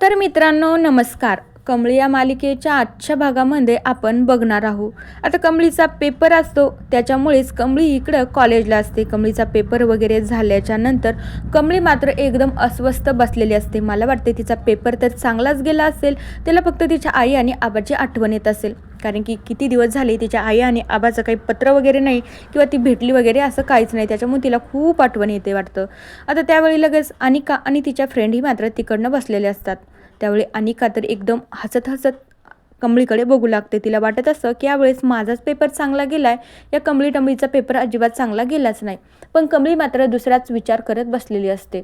तर मित्रांनो नमस्कार. कमळी या मालिकेच्या आजच्या भागामध्ये आपण बघणार आहोत. आता कमळीचा पेपर असतो, त्याच्यामुळेच कमळी इकडं कॉलेजला असते. कमळीचा पेपर वगैरे झाल्याच्या नंतर कमळी मात्र एकदम अस्वस्थ बसलेली असते. मला वाटते तिचा पेपर तर चांगलाच गेला असेल, तिला फक्त तिच्या आई आणि आबाची आठवण येत असेल. कारण की किती दिवस झाले तिच्या आई आणि आबाचं काही पत्र वगैरे नाही किंवा ती भेटली वगैरे असं काहीच नाही. त्याच्यामुळे तिला खूप आठवण येते वाटतं. आता त्यावेळी लगेच अनिका आणि तिच्या फ्रेंडही मात्र तिकडनं बसलेले असतात. त्यावेळी अनिका तर एकदम हसत हसत कमळीकडे बघू लागते. तिला वाटत असतं की यावेळेस माझाच पेपर चांगला गेलाय, या कमळी टमळीचा पेपर अजिबात चांगला गेलाच नाही. पण कमळी मात्र दुसराच विचार करत बसलेली असते.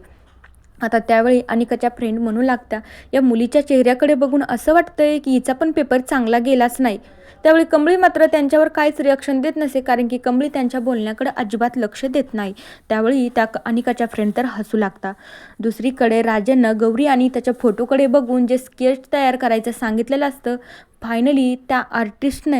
आता त्यावेळी अनिकाच्या फ्रेंड म्हणू लागता, या मुलीच्या चेहऱ्याकडे बघून असं वाटतंय की हिचा पण पेपर चांगला गेलाच नाही. त्यावेळी कमळी मात्र त्यांच्यावर काहीच रिॲक्शन देत नसे, कारण की कमळी त्यांच्या बोलण्याकडे अजिबात लक्ष देत नाही. त्यावेळी त्या अनिकाच्या फ्रेंड तर हसू लागता. दुसरीकडे राजननं गौरी आणि त्याच्या फोटोकडे बघून जे स्केच तयार करायचं सांगितलेलं असतं, फायनली त्या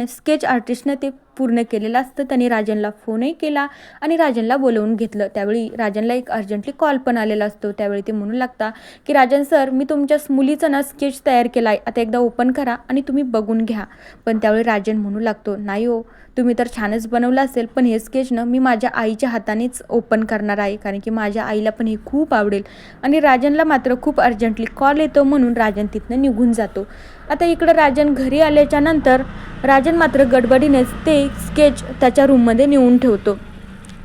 स्केच आर्टिस्टनं ते पूर्ण केलेलं असतं. त्यांनी राजनला फोनही केला आणि राजनला बोलवून घेतलं. त्यावेळी राजनला एक अर्जंटली कॉल पण आलेला असतो. त्यावेळी ते म्हणू लागता की राजन सर, मी तुमच्या मुलीचं ना स्केच तयार केला आहे, आता एकदा ओपन करा आणि तुम्ही बघून घ्या. पण त्यावेळी राजन म्हणू लागतो, नाही हो, तुम्ही तर छानच बनवलं असेल, पण हे स्केच ना मी माझ्या आईच्या हातानेच ओपन करणार आहे, कारण की माझ्या आईला पण हे खूप आवडेल. आणि राजनला मात्र खूप अर्जंटली कॉल येतो, म्हणून राजन तिथनं निघून जातो. आता इकडं राजन घरी आल्याच्या नंतर राजन मात्र गडबडीनेच ते स्केच त्याच्या रूममध्ये नेऊन ठेवतो.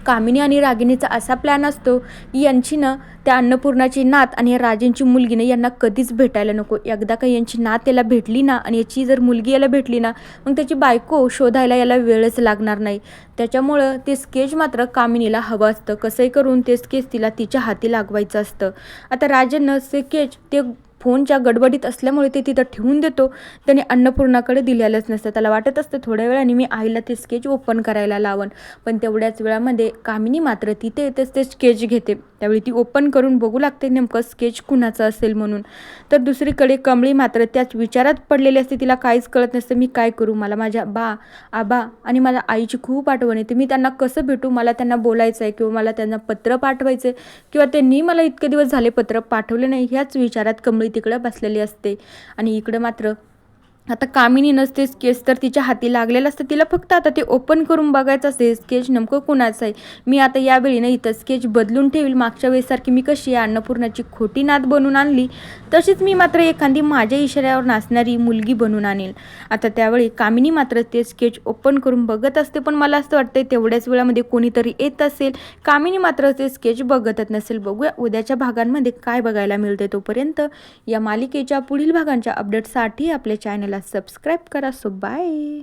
कामिनी आणि रागिणीचा असा प्लॅन असतो की यांची ना त्या अन्नपूर्णाची नात आणि राजेंची मुलगीने यांना कधीच भेटायला नको. एकदा का यांची नात याला भेटली ना आणि याची जर मुलगी याला भेटली ना, मग त्याची बायको शोधायला याला वेळच लागणार नाही. त्याच्यामुळं ते स्केच मात्र कामिनीला हवं असतं. कसंही करून ते स्केच तिला तिच्या हाती लागवायचं असतं. आता राजननं स्केच ते फोनच्या गडबडीत असल्यामुळे ते तिथं ठेवून देतो. त्याने अन्नपूर्णाकडे दिलेलंच नसतं. त्याला वाटत असतं थोड्या वेळाने मी आईला ते स्केच ओपन करायला लावन, पण तेवढ्याच वेळामध्ये कामिनी मात्र तिथे येतेच ते स्केच घेते. त्यावेळी ती ओपन करून बघू लागते नेमकं स्केच कुणाचं असेल म्हणून. तर दुसरीकडे कमळी मात्र त्याच विचारात पडलेली असते. तिला काहीच कळत नसतं, मी काय करू, मला माझ्या आबा आणि माझ्या आईची खूप आठवण येते, मी त्यांना कसं भेटू, मला त्यांना बोलायचं आहे किंवा मला त्यांना पत्र पाठवायचं आहे किंवा त्यांनी मला इतके दिवस झाले पत्र पाठवले नाही, ह्याच विचारात कमळी तिकडं बसलेली असते. आणि इकडं मात्र आता कामिनी नसते, स्केच तर तिच्या हाती लागलेलं असतं. तिला फक्त आता ते ओपन करून बघायचं असते स्केच नेमकं कुणाचं आहे. मी आता यावेळी ना इथं स्केच बदलून ठेवील. मागच्या वेळेसारखी मी कशी आहे अन्नपूर्णाची खोटी नात बनवून आणली, तशीच मी मात्र एखादी माझ्या इशाऱ्यावर नाचणारी मुलगी बनवून आणेल. आता त्यावेळी कामिनी मात्र ते स्केच ओपन करून बघत असते. पण मला असं वाटतं तेवढ्याच वेळामध्ये कोणीतरी येत असेल. कामिनी मात्र ते स्केच बघतच नसेल. बघूया उद्याच्या भागांमध्ये काय बघायला मिळते. तोपर्यंत या मालिकेच्या पुढील भागांच्या अपडेटसाठी आपल्या चॅनलला सबस्क्राईब करा. So bye.